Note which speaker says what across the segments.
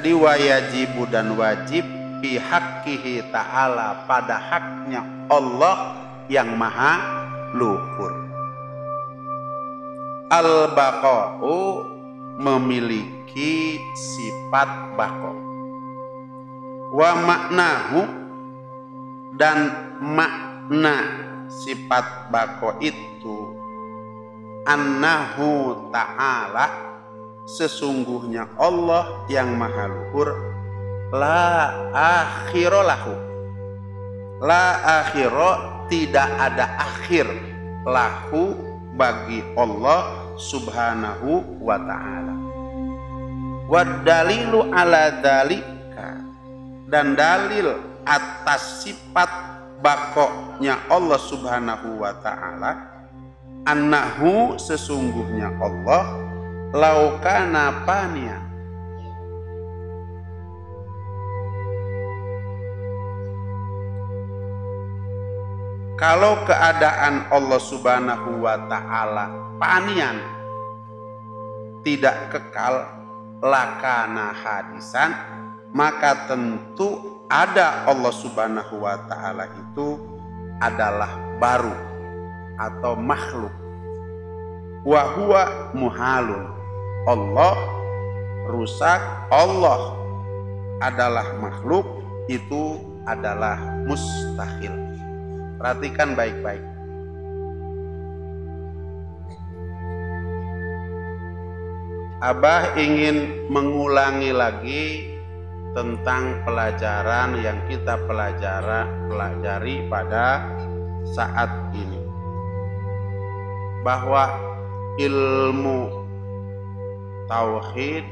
Speaker 1: Wayajibu dan wajib fi haqqihi ta'ala pada haknya Allah yang maha luhur. Al-baqa'u memiliki sifat baqo. Wa maknahu dan makna sifat baqo itu annahu ta'ala sesungguhnya Allah yang maha luhur la akhiralahu, la akhiro tidak ada akhir lahu bagi Allah subhanahu wa ta'ala. Wa dalilu ala dalika dan dalil atas sifat bakoknya Allah subhanahu wa ta'ala annahu sesungguhnya Allah laukana pania kalau keadaan Allah subhanahu wa ta'ala panian tidak kekal lakana hadisan maka tentu ada Allah subhanahu wa ta'ala itu adalah baru atau makhluk. Wa huwa muhalun, Allah rusak, Allah adalah makhluk, itu adalah mustahil. Perhatikan baik-baik. Abah ingin mengulangi lagi tentang pelajaran yang kita pelajari pada saat ini, bahwa ilmu tauhid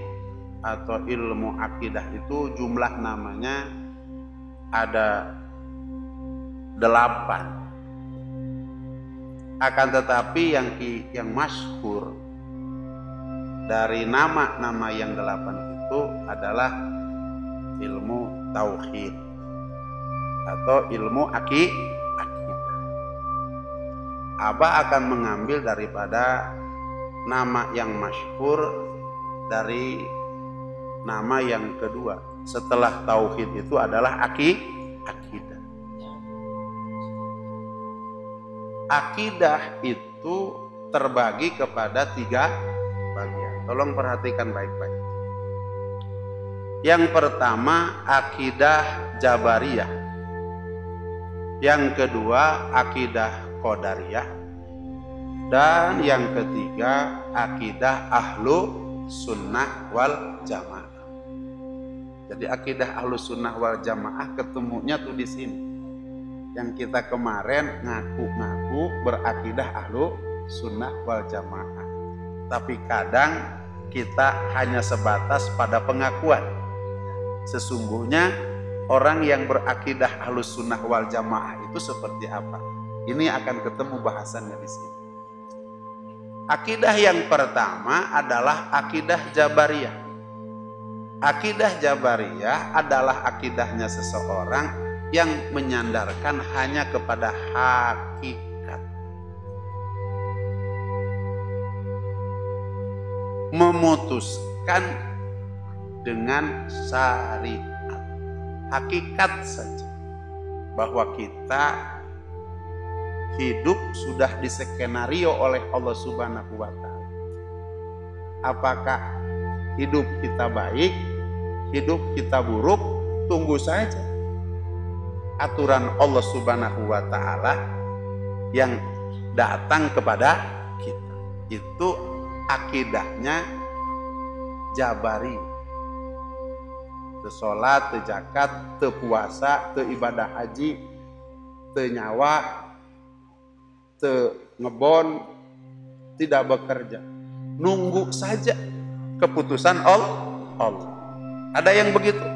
Speaker 1: atau ilmu akidah itu jumlah namanya ada 8. Akan tetapi yang masyhur dari nama-nama yang 8 itu adalah ilmu tauhid atau ilmu akidah. Abah akan mengambil daripada nama yang masyhur dari nama yang kedua setelah tauhid itu adalah akidah. Akidah itu terbagi kepada 3 bagian. Tolong perhatikan baik-baik. Yang pertama akidah Jabariyah. Yang kedua akidah Qadariyah. Dan yang ketiga akidah ahlu sunnah wal jamaah. Jadi akidah ahlu sunnah wal jamaah ketemunya tuh di sini. Yang kita kemarin ngaku-ngaku berakidah ahlu sunnah wal jamaah. Tapi kadang kita hanya sebatas pada pengakuan. Sesungguhnya orang yang berakidah ahlu sunnah wal jamaah itu seperti apa? Ini akan ketemu bahasannya di sini. Akidah yang pertama adalah akidah Jabariyah. Akidah Jabariyah adalah akidahnya seseorang yang menyandarkan hanya kepada hakikat. Memutuskan dengan syariat. Hakikat saja. Bahwa kita hidup sudah diskenario oleh Allah subhanahu wa ta'ala. Apakah hidup kita baik, hidup kita buruk, tunggu saja aturan Allah subhanahu wa ta'ala yang datang kepada kita. Itu akidahnya Jabari. Teu sholat, teu zakat, teu puasa, teu ibadah haji, teu nyawa, ngebon, tidak bekerja, nunggu saja keputusan Allah. Ada yang begitu.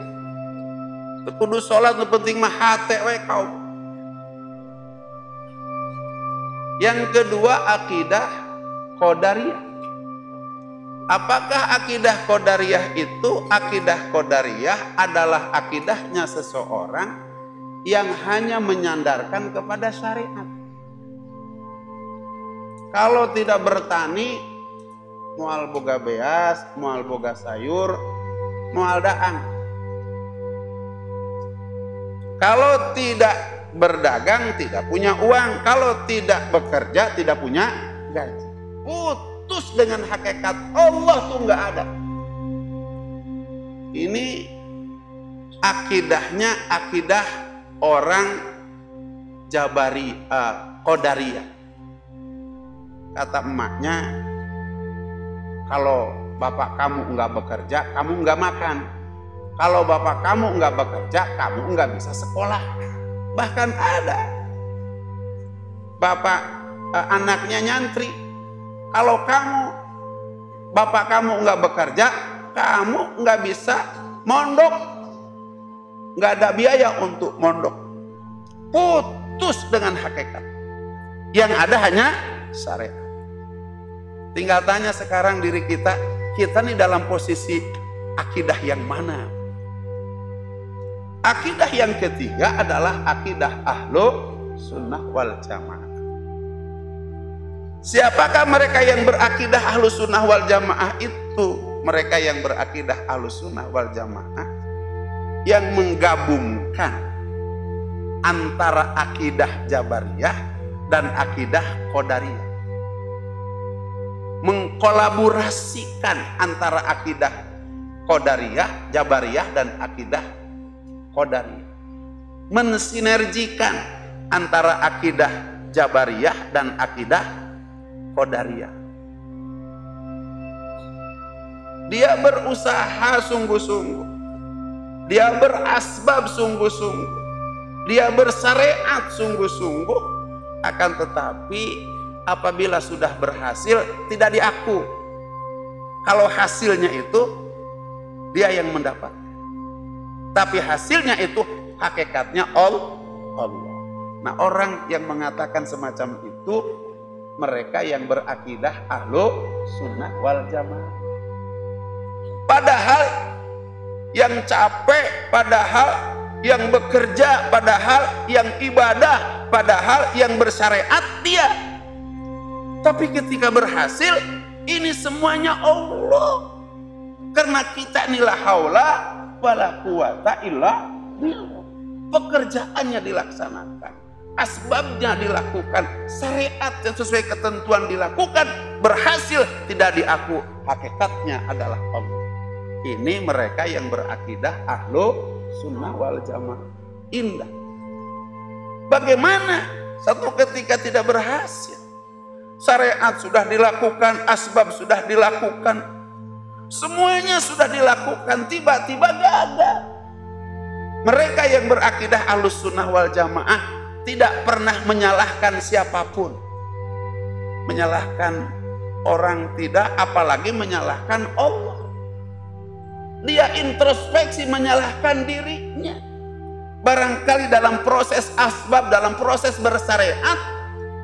Speaker 1: Kudu sholat nu penting mah hate we kaum. Yang kedua akidah Qadariyah. Apakah akidah Qadariyah itu? Akidah Qadariyah adalah akidahnya seseorang yang hanya menyandarkan kepada syariat. Kalau tidak bertani, moal boga beas, moal boga sayur, moal daang. Kalau tidak berdagang tidak punya uang, kalau tidak bekerja tidak punya gaji. Putus dengan hakikat Allah tuh nggak ada. Ini akidahnya akidah orang Jabari Qadariyah. Kata emaknya, kalau bapak kamu nggak bekerja, kamu nggak makan. Kalau bapak kamu nggak bekerja, kamu nggak bisa sekolah. Bahkan ada bapak anaknya nyantri. Kalau bapak kamu nggak bekerja, kamu nggak bisa mondok. Nggak ada biaya untuk mondok. Putus dengan hakikat. Yang ada hanya syariat. Tinggal tanya sekarang diri kita nih dalam posisi akidah yang mana? Akidah yang ketiga adalah akidah ahlu sunnah wal jamaah. Siapakah mereka yang berakidah ahlu sunnah wal jamaah itu? Mereka yang berakidah ahlu sunnah wal jamaah yang menggabungkan antara akidah Jabariyah dan akidah Qadariyah. Mengkolaborasikan antara akidah Qadariyah, Jabariyah dan akidah Qadariyah. Mensinergikan antara akidah Jabariyah dan akidah Qadariyah. Dia berusaha sungguh-sungguh. Dia berasbab sungguh-sungguh. Dia bersyariat sungguh-sungguh. Akan tetapi apabila sudah berhasil tidak diaku. Kalau hasilnya itu dia yang mendapat. Tapi hasilnya itu hakikatnya Allah. Nah, orang yang mengatakan semacam itu mereka yang berakidah ahlu sunnah wal jamaah. Padahal yang capek, padahal yang bekerja, padahal yang ibadah, padahal yang bersyariat dia. Tapi ketika berhasil, ini semuanya Allah. Karena kita ini la haula wala quwata illa billah. Pekerjaannya dilaksanakan, asbabnya dilakukan, syariat yang sesuai ketentuan dilakukan, berhasil tidak diaku, hakikatnya adalah Allah. Ini mereka yang berakidah ahlu sunnah wal jamaah. Indah. Bagaimana satu ketika tidak berhasil? Syariat sudah dilakukan, asbab sudah dilakukan, semuanya sudah dilakukan, tiba-tiba gagal. Mereka yang berakidah ahlus sunnah wal jamaah tidak pernah menyalahkan siapapun. Menyalahkan orang tidak, apalagi menyalahkan Allah. Dia introspeksi menyalahkan dirinya. Barangkali dalam proses asbab, dalam proses bersyariat,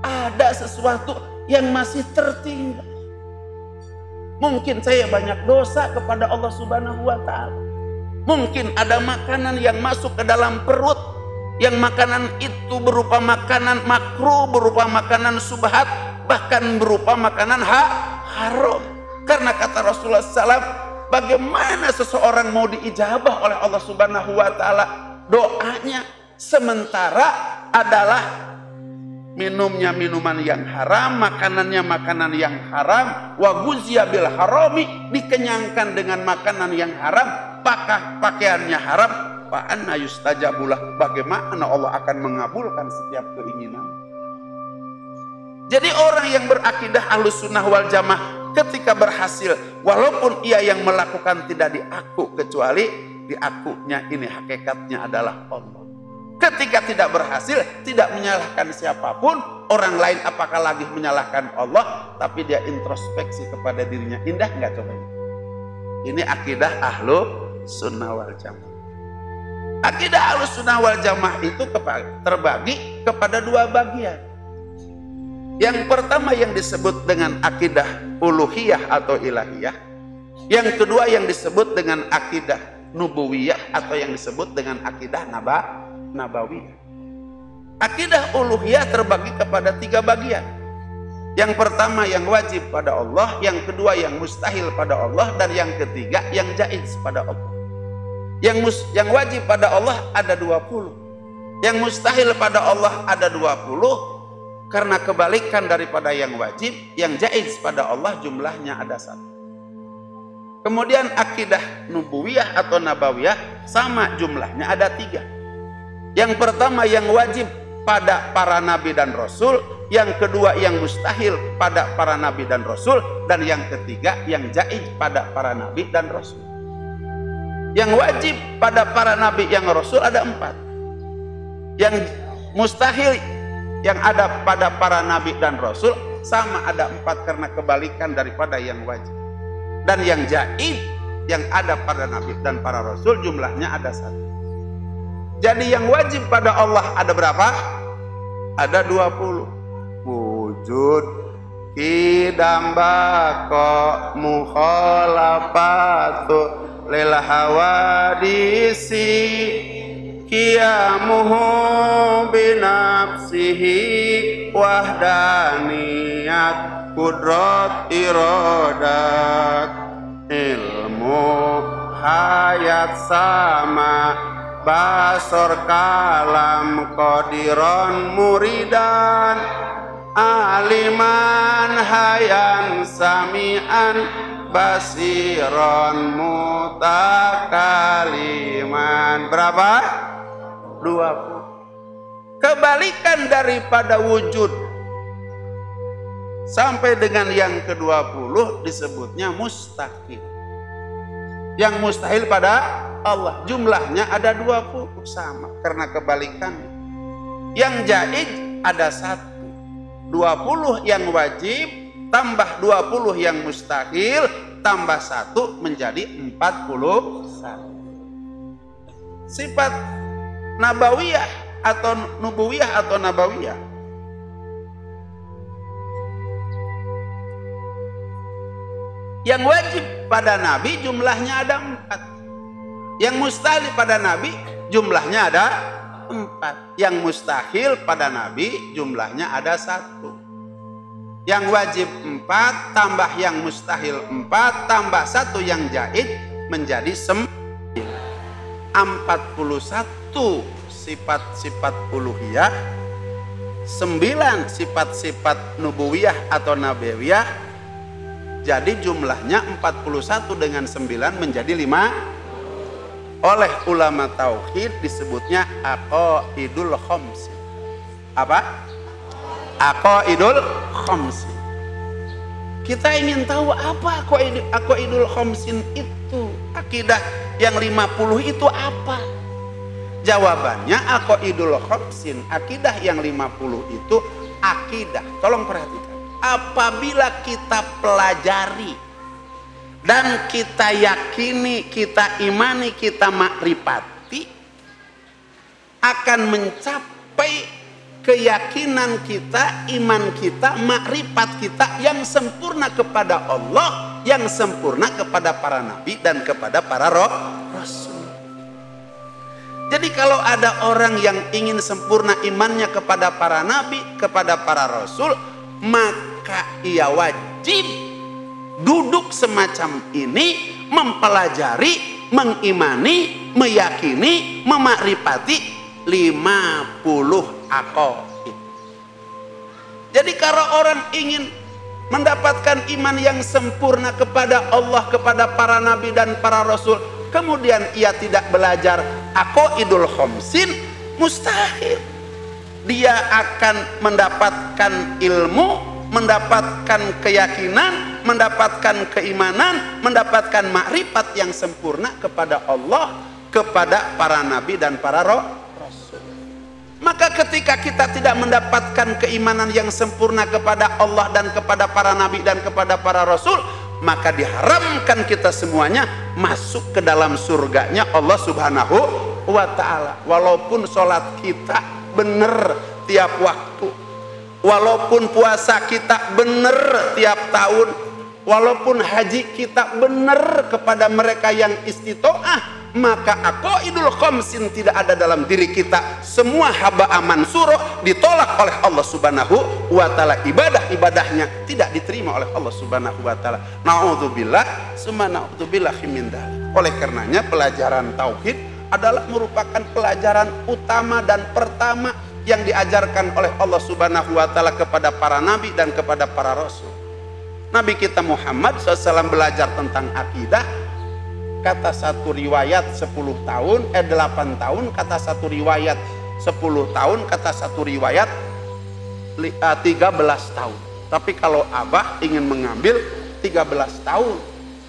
Speaker 1: ada sesuatu yang masih tertinggal. Mungkin saya banyak dosa kepada Allah Subhanahu wa Ta'ala. Mungkin ada makanan yang masuk ke dalam perut, yang makanan itu berupa makanan makruh, berupa makanan subhat, bahkan berupa makanan haram. Karena kata Rasulullah SAW, bagaimana seseorang mau diijabah oleh Allah Subhanahu wa Ta'ala doanya, sementara adalah minumnya minuman yang haram, makanannya makanan yang haram, wa guziya bil harami, dikenyangkan dengan makanan yang haram, pakaiannya haram, fa anna yustajabulah, bagaimana Allah akan mengabulkan setiap keinginan. Jadi orang yang berakidah ahlus sunnah wal jamaah ketika berhasil, walaupun ia yang melakukan tidak diaku, kecuali diakunya ini hakikatnya adalah Allah. Ketika tidak berhasil, tidak menyalahkan siapapun, orang lain apakah lagi menyalahkan Allah, tapi dia introspeksi kepada dirinya. Indah nggak coba ini? Ini akidah ahlu sunnah wal jamaah. Akidah ahlu sunnah wal jamaah itu terbagi kepada dua bagian. Yang pertama yang disebut dengan akidah uluhiyah atau ilahiyah. Yang kedua yang disebut dengan akidah nubuwiyah atau yang disebut dengan akidah nabawiyah. Akidah uluhiyah terbagi kepada tiga bagian. Yang pertama yang wajib pada Allah, yang kedua yang mustahil pada Allah, dan yang ketiga yang jaiz pada Allah. Yang wajib pada Allah ada 20. Yang mustahil pada Allah ada 20. Karena kebalikan daripada yang wajib, yang jaiz pada Allah jumlahnya ada 1. Kemudian akidah nubuwiyah atau nabawiyah sama jumlahnya ada 3. Yang pertama yang wajib pada para nabi dan rasul, yang kedua yang mustahil pada para nabi dan rasul, dan yang ketiga yang jaiz pada para nabi dan rasul. Yang wajib pada para nabi yang rasul ada 4. Yang mustahil yang ada pada para nabi dan rasul sama ada 4 karena kebalikan daripada yang wajib. Dan yang jaiz yang ada pada nabi dan para rasul jumlahnya ada 1. Jadi yang wajib pada Allah ada berapa? Ada 20. Wujud kidam bako mukhalafatu lil hawadisi qiyamuhu binafsihi wahdaniyat kudrat iradat ilmu hayat sama basor kalam qadiron muridan aliman hayan samian basiron mutakaliman. Berapa? 20. Kebalikan daripada wujud sampai dengan yang ke-20 disebutnya mustahil. Yang mustahil pada Allah jumlahnya ada 20 sama karena kebalikan. Yang jaiz ada 1. 20 yang wajib tambah 20 yang mustahil tambah 1 menjadi 41. Sifat nabawiyah atau nubuwiyah atau nabawiyah. Yang wajib pada nabi jumlahnya ada 4. Yang mustahil pada nabi jumlahnya ada 4. Yang mustahil pada nabi jumlahnya ada 1. Yang wajib 4 tambah yang mustahil 4 tambah 1 yang jaiz menjadi 9. 41 sifat-sifat uluhiyah, 9 sifat-sifat nubuwiyah atau nabawiyah. Jadi jumlahnya 41 dengan 9 menjadi 5. Oleh ulama tauhid disebutnya aqaidul khamsin. Apa? Aqaidul khamsin. Kita ingin tahu apa aqaidul khamsin itu? Akidah yang 50 itu apa? Jawabannya aqaidul khamsin, akidah yang 50 itu akidah. Tolong perhatikan. Apabila kita pelajari dan kita yakini, kita imani, kita makrifati, akan mencapai keyakinan kita, iman kita, makrifat kita yang sempurna kepada Allah, yang sempurna kepada para nabi dan kepada para rasul. Jadi kalau ada orang yang ingin sempurna imannya kepada para nabi, kepada para rasul, maka ia wajib duduk semacam ini, mempelajari, mengimani, meyakini, memakrifati 50 aqaid. Jadi kalau orang ingin mendapatkan iman yang sempurna kepada Allah, kepada para nabi dan para rasul, kemudian ia tidak belajar aqaidul khamsin, mustahil. Dia akan mendapatkan ilmu, mendapatkan keyakinan, mendapatkan keimanan, mendapatkan makrifat yang sempurna kepada Allah, kepada para nabi dan para rasul. Maka ketika kita tidak mendapatkan keimanan yang sempurna kepada Allah dan kepada para nabi dan kepada para rasul, maka diharamkan kita semuanya masuk ke dalam surganya Allah Subhanahu wa ta'ala. Walaupun sholat kita benar tiap waktu, walaupun puasa kita benar tiap tahun, walaupun haji kita benar kepada mereka yang istitoah, maka aqaidul khamsin tidak ada dalam diri kita. Semua haba'an mansura, ditolak oleh Allah Subhanahu wa ta'ala. Ibadah-ibadahnya tidak diterima oleh Allah Subhanahu wa ta'ala. Na'udzubillah, summa na'udzubillahi min dzalik. Oleh karenanya pelajaran tauhid adalah merupakan pelajaran utama dan pertama yang diajarkan oleh Allah Subhanahu wa Ta'ala kepada para nabi dan kepada para rasul. Nabi kita Muhammad SAW belajar tentang akidah, kata satu riwayat 10 tahun, 8 tahun, kata satu riwayat 10 tahun, kata satu riwayat 13 tahun. Tapi kalau Abah ingin mengambil 13 tahun.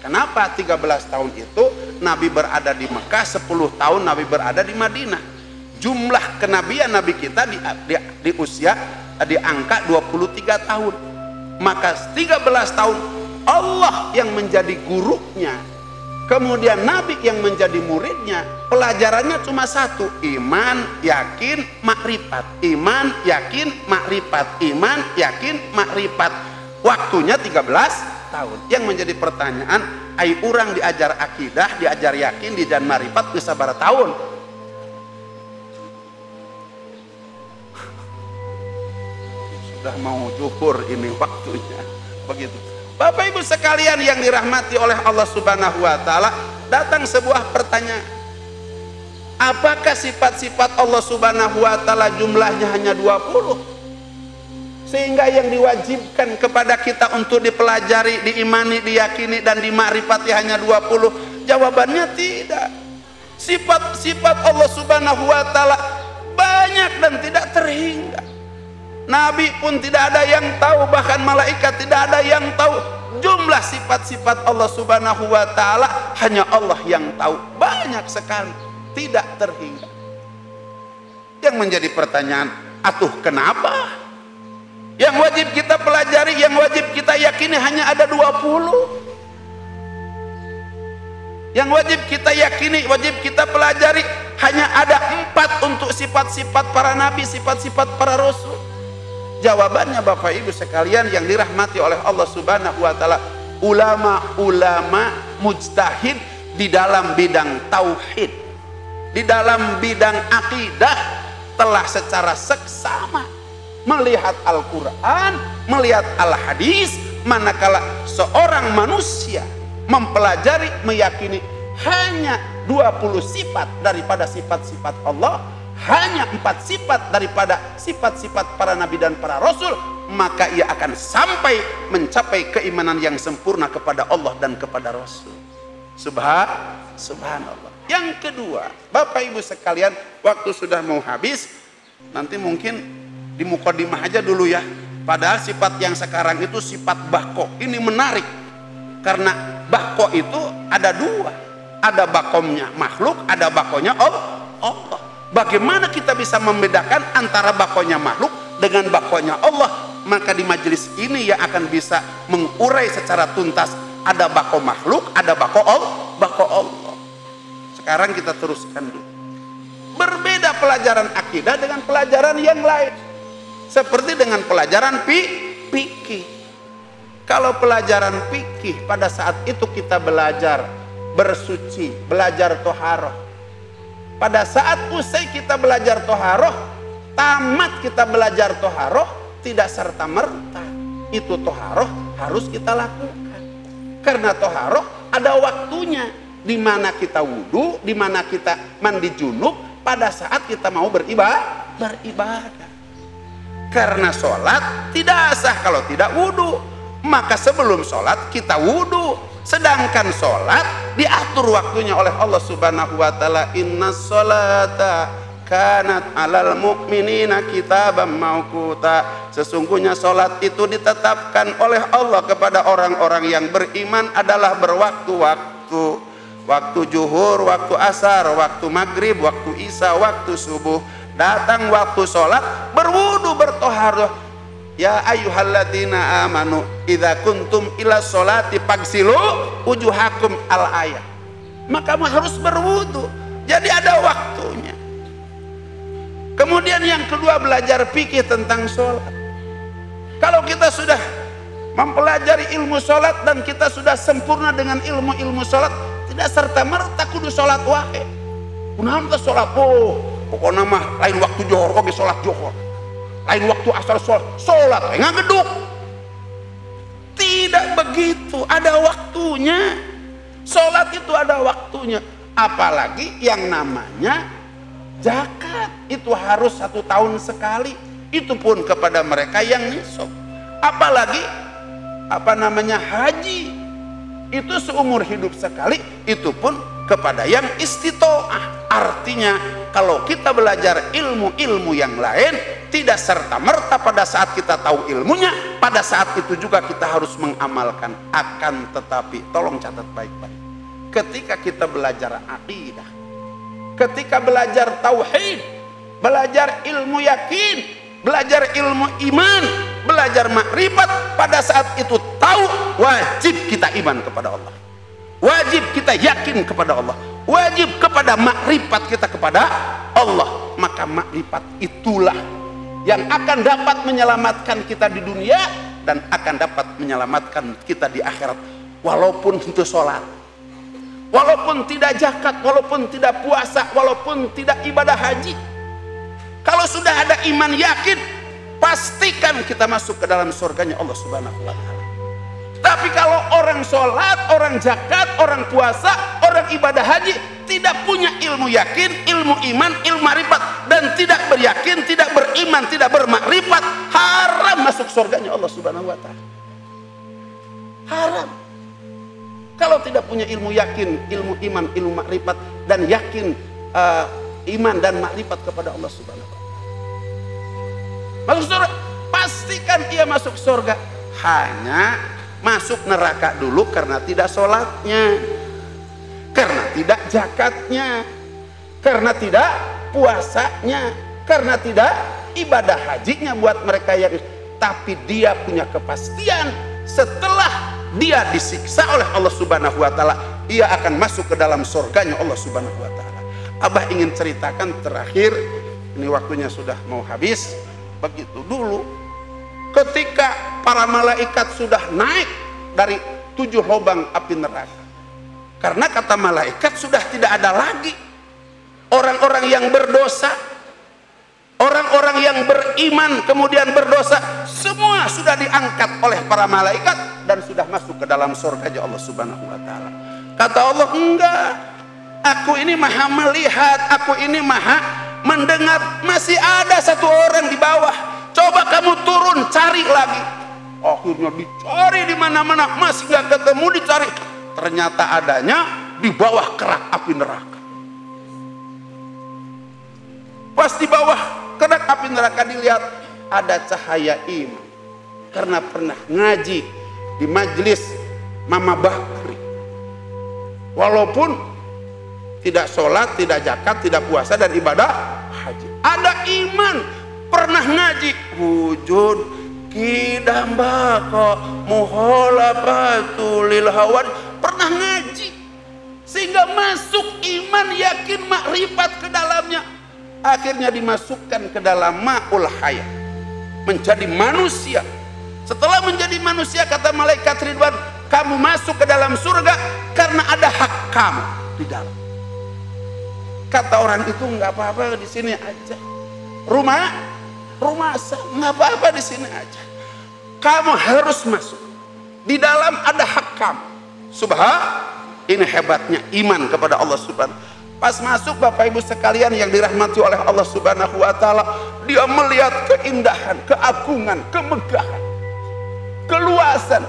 Speaker 1: Kenapa 13 tahun itu? Nabi berada di Mekah, 10 tahun Nabi berada di Madinah. Jumlah kenabian Nabi kita di usia di angka 23 tahun. Maka 13 tahun Allah yang menjadi gurunya, kemudian Nabi yang menjadi muridnya. Pelajarannya cuma satu, iman, yakin, makrifat. Iman, yakin, makrifat. Iman, yakin, makrifat. Waktunya 13 tahun. Yang menjadi pertanyaan, ai urang diajar akidah, diajar yakin, diajar makrifat geus sabaraha tahun? Sudah mau zuhur ini waktunya. Begitu. Bapak Ibu sekalian yang dirahmati oleh Allah Subhanahu wa Ta'ala, datang sebuah pertanyaan. Apakah sifat-sifat Allah Subhanahu wa Ta'ala jumlahnya hanya 20? Sehingga yang diwajibkan kepada kita untuk dipelajari, diimani, diyakini dan dimakrifati hanya 20? Jawabannya tidak. Sifat-sifat Allah Subhanahu wa Ta'ala banyak dan tidak terhingga. Nabi pun tidak ada yang tahu, bahkan malaikat tidak ada yang tahu jumlah sifat-sifat Allah Subhanahu wa Ta'ala, hanya Allah yang tahu. Banyak sekali, tidak terhingga. Yang menjadi pertanyaan, atuh kenapa? Yang wajib kita pelajari, yang wajib kita yakini hanya ada 20. Yang wajib kita yakini, wajib kita pelajari hanya ada 4 untuk sifat-sifat para nabi, sifat-sifat para rasul. Jawabannya Bapak Ibu sekalian yang dirahmati oleh Allah Subhanahu wa Ta'ala, ulama-ulama mujtahid di dalam bidang tauhid, di dalam bidang akidah telah secara seksama melihat Al-Quran, melihat Al-Hadis, manakala seorang manusia mempelajari, meyakini hanya 20 sifat daripada sifat-sifat Allah, hanya 4 sifat daripada sifat-sifat para nabi dan para rasul, maka ia akan sampai mencapai keimanan yang sempurna kepada Allah dan kepada Rasul. Subhanallah. Yang kedua, Bapak Ibu sekalian, waktu sudah mau habis, nanti mungkin di mukadimah aja dulu ya. Padahal sifat yang sekarang itu sifat bako. Ini menarik karena bako itu ada 2. Ada bakomnya makhluk, ada bakonya Allah. Bagaimana kita bisa membedakan antara bakonya makhluk dengan bakonya Allah? Maka di majelis ini yang akan bisa mengurai secara tuntas, ada bako makhluk, ada bako Allah. Sekarang kita teruskan dulu. Berbeda pelajaran akidah dengan pelajaran yang lain. Seperti dengan pelajaran fikih. Kalau pelajaran fikih pada saat itu kita belajar bersuci, belajar toharoh. Pada saat usai kita belajar toharoh, tamat kita belajar toharoh, tidak serta-merta itu toharoh harus kita lakukan. Karena toharoh ada waktunya, di mana kita wudhu, di mana kita mandi junub, pada saat kita mau beribadah. Karena sholat tidak sah kalau tidak wudhu, maka sebelum sholat kita wudhu. Sedangkan sholat diatur waktunya oleh Allah Subhanahu wa Ta'ala, innas sholata kanat alal mu'minina kitaban mauquta. Sesungguhnya sholat itu ditetapkan oleh Allah kepada orang-orang yang beriman adalah berwaktu-waktu. Waktu zuhur, waktu asar, waktu maghrib, waktu isya, waktu subuh. Datang waktu sholat, berwudu, bertoharoh. Ya ayyuhalladzina amanu idza kuntum ila sholati fagsilu wujuhakum al ayat. Maka kamu harus berwudu. Jadi ada waktunya. Kemudian yang kedua, belajar fikih tentang sholat. Kalau kita sudah mempelajari ilmu sholat dan kita sudah sempurna dengan ilmu-ilmu sholat, tidak serta-merta kudu sholat wae. Kunaon teh sholat? Pokoknya mah lain waktu johor oge sholat johor, lain waktu asar sholat ngageduk. Tidak begitu, ada waktunya. Sholat itu ada waktunya. Apalagi yang namanya zakat itu harus 1 tahun sekali. Itu pun kepada mereka yang nisab. Apalagi haji itu seumur hidup sekali. Itu pun kepada yang istitoah. Artinya kalau kita belajar ilmu-ilmu yang lain, tidak serta-merta pada saat kita tahu ilmunya, pada saat itu juga kita harus mengamalkan. Akan tetapi, tolong catat baik-baik, ketika kita belajar akidah, ketika belajar tauhid, belajar ilmu yakin, belajar ilmu iman, belajar makrifat, pada saat itu tahu, wajib kita iman kepada Allah, wajib kita yakin kepada Allah, wajib kepada makrifat kita kepada Allah. Maka makrifat itulah yang akan dapat menyelamatkan kita di dunia dan akan dapat menyelamatkan kita di akhirat. Walaupun itu sholat, walaupun tidak zakat, walaupun tidak puasa, walaupun tidak ibadah haji, kalau sudah ada iman yakin, pastikan kita masuk ke dalam surganya Allah Subhanahu wa Ta'ala. Tapi kalau orang sholat, orang zakat, orang puasa, orang ibadah haji, tidak punya ilmu yakin, ilmu iman, ilmu makrifat, dan tidak beryakin, tidak beriman, tidak bermakrifat, haram masuk surganya Allah Subhanahu wa Ta'ala. Haram. Kalau tidak punya ilmu yakin, ilmu iman, ilmu makrifat, dan yakin iman dan makrifat kepada Allah Subhanahu wa Ta'ala, masuk surga, pastikan ia masuk surga. Hanya masuk neraka dulu karena tidak sholatnya, karena tidak zakatnya, karena tidak puasanya, karena tidak ibadah hajinya buat mereka yang. Tapi dia punya kepastian setelah dia disiksa oleh Allah Subhanahu wa Ta'ala, ia akan masuk ke dalam surganya Allah Subhanahu wa Ta'ala. Abah ingin ceritakan terakhir, ini waktunya sudah mau habis. Begitu dulu ketika para malaikat sudah naik dari 7 lubang api neraka, karena kata malaikat sudah tidak ada lagi orang-orang yang berdosa, orang-orang yang beriman kemudian berdosa, semua sudah diangkat oleh para malaikat dan sudah masuk ke dalam surga Allah Subhanahu wa Ta'ala. Kata Allah, enggak, aku ini maha melihat, aku ini maha mendengar, masih ada 1 orang di bawah. Coba kamu turun cari lagi. Akhirnya dicari di mana-mana, masih nggak ketemu, dicari. Ternyata adanya di bawah kerak api neraka. Pas di bawah kerak api neraka dilihat ada cahaya iman, karena pernah ngaji di majelis Mama Bakri. Walaupun tidak sholat, tidak zakat, tidak puasa dan ibadah haji, ada iman, pernah ngaji wujud kidam bako muholafatul lil hawan, pernah ngaji sehingga masuk iman yakin makrifat ke dalamnya. Akhirnya dimasukkan ke dalam ma'ul hayat, menjadi manusia. Setelah menjadi manusia, kata malaikat Ridwan, kamu masuk ke dalam surga karena ada hak kamu di dalam. Kata orang itu, nggak apa-apa di sini aja. Rumah nggak apa-apa di sini aja. Kamu harus masuk. Di dalam ada hak kamu. Ini hebatnya iman kepada Allah Subhanahu. Pas masuk, Bapak Ibu sekalian yang dirahmati oleh Allah Subhanahu wa Ta'ala, dia melihat keindahan, keagungan, kemegahan, keluasan.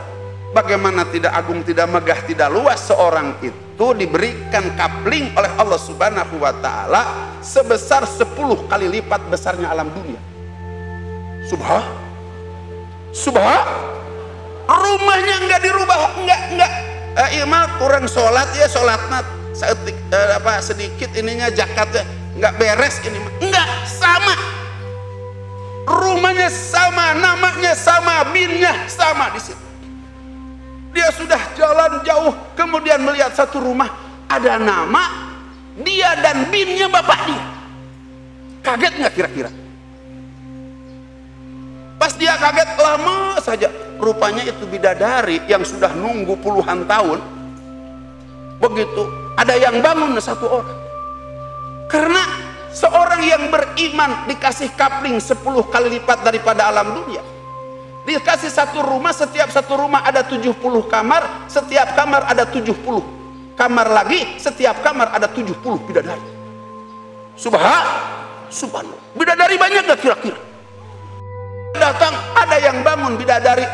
Speaker 1: Bagaimana tidak agung, tidak megah, tidak luas seorang itu diberikan kapling oleh Allah Subhanahu wa Ta'ala sebesar 10 kali lipat besarnya alam dunia. Rumahnya enggak dirubah, enggak mah kurang sholat ya, sholatnya sedikit ininya, zakatnya enggak beres, ini enggak, sama. Rumahnya sama, namanya sama, binnya sama di situ. Dia sudah jalan jauh, kemudian melihat satu rumah ada nama dia dan binnya bapak dia. Kaget nggak kira-kira? Pas dia kaget, lama saja rupanya itu bidadari yang sudah nunggu puluhan tahun. Begitu ada yang bangun 1 orang, karena seorang yang beriman dikasih kapling 10 kali lipat daripada alam dunia. Dikasih 1 rumah, setiap 1 rumah ada 70 kamar, setiap kamar ada 70 kamar lagi, setiap kamar ada 70 bidadari. Subhanallah. Bidadari banyak gak kira-kira? Datang, ada yang bangun bidadari.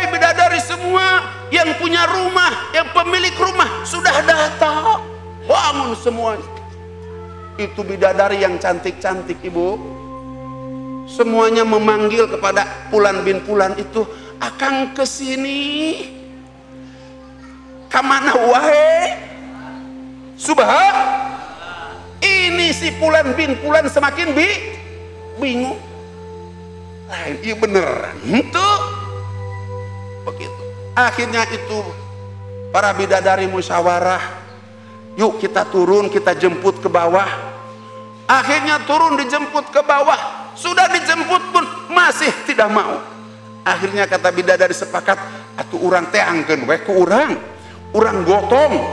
Speaker 1: Bidadari semua yang punya rumah, yang pemilik rumah sudah datang. Bangun semuanya. Itu bidadari yang cantik-cantik, ibu. Semuanya memanggil kepada Pulan bin Pulan itu, akang kesini. Kamana wae? Subhanallah. Ini si Pulan bin Pulan semakin bingung. Lain, iya beneran. Itu begitu. Akhirnya itu para bidadari musyawarah. Yuk kita turun, kita jemput ke bawah. Akhirnya turun, dijemput ke bawah. Sudah dijemput pun masih tidak mau. Akhirnya kata bidadari sepakat, atuh urang teh angkeun we ku urang. Urang gotong.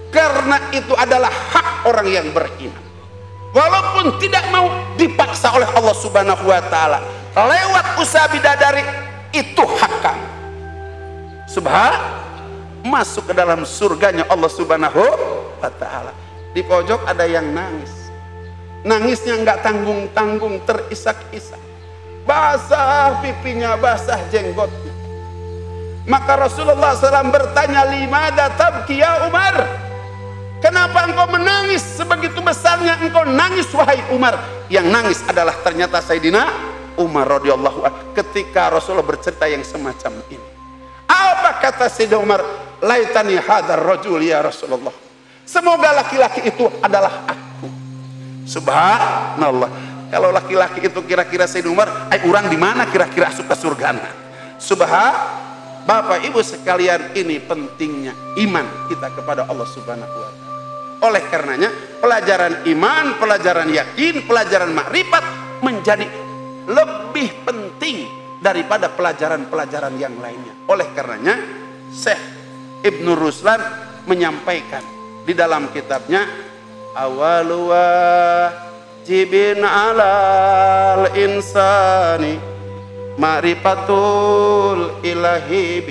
Speaker 1: Karena itu adalah hak orang yang beriman. Walaupun tidak mau, dipaksa oleh Allah Subhanahu wa ta'ala. Lewat usaha bidadari, itu hak kamu. Masuk ke dalam surganya Allah Subhanahu wa ta'ala. Di pojok ada yang nangis. Nangisnya nggak tanggung-tanggung, terisak-isak. Basah pipinya, basah jenggotnya. Maka Rasulullah SAW bertanya, "Limada tabki ya Umar?" Kenapa engkau menangis sebegitu besarnya engkau nangis wahai Umar? Yang nangis adalah ternyata Sayyidina Umar radhiyallahu anhu ketika Rasulullah bercerita yang semacam ini. Apa kata Sayyidina Umar? Laitani hadzal rajul ya Rasulullah. Semoga laki-laki itu adalah aku. Subhanallah. Kalau laki-laki itu kira-kira Sayyidina Umar, urang di mana kira-kira suka surgana? Subhanallah. Bapak Ibu sekalian, ini pentingnya iman kita kepada Allah Subhanahu wa ta'ala. Oleh karenanya pelajaran iman, pelajaran yakin, pelajaran makrifat menjadi lebih penting daripada pelajaran-pelajaran yang lainnya. Oleh karenanya Syekh Ibnu Ruslan menyampaikan di dalam kitabnya, awalu wajibin alal insani ma'rifatul ilahi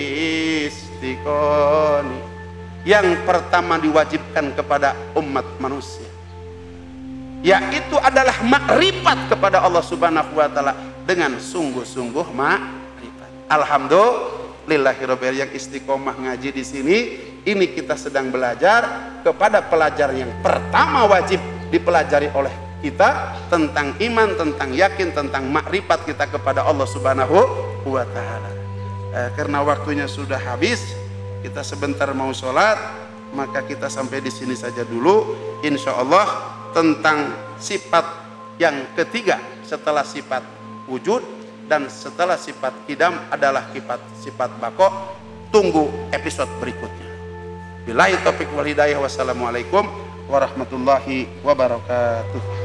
Speaker 1: biistiqoni. Yang pertama diwajibkan kepada umat manusia, yaitu adalah makrifat kepada Allah Subhanahu wa ta'ala dengan sungguh-sungguh makrifat. Alhamdulillahirobbil, yang istiqomah ngaji di sini, ini kita sedang belajar kepada pelajaran yang pertama wajib dipelajari oleh kita tentang iman, tentang yakin, tentang makrifat kita kepada Allah Subhanahu wa ta'ala. Karena waktunya sudah habis, kita sebentar mau sholat, maka kita sampai di sini saja dulu. Insya Allah tentang sifat yang ketiga setelah sifat wujud dan setelah sifat qidam adalah sifat baqo. Tunggu episode berikutnya. Billahi taufiq wal hidayah. Wassalamualaikum warahmatullahi wabarakatuh.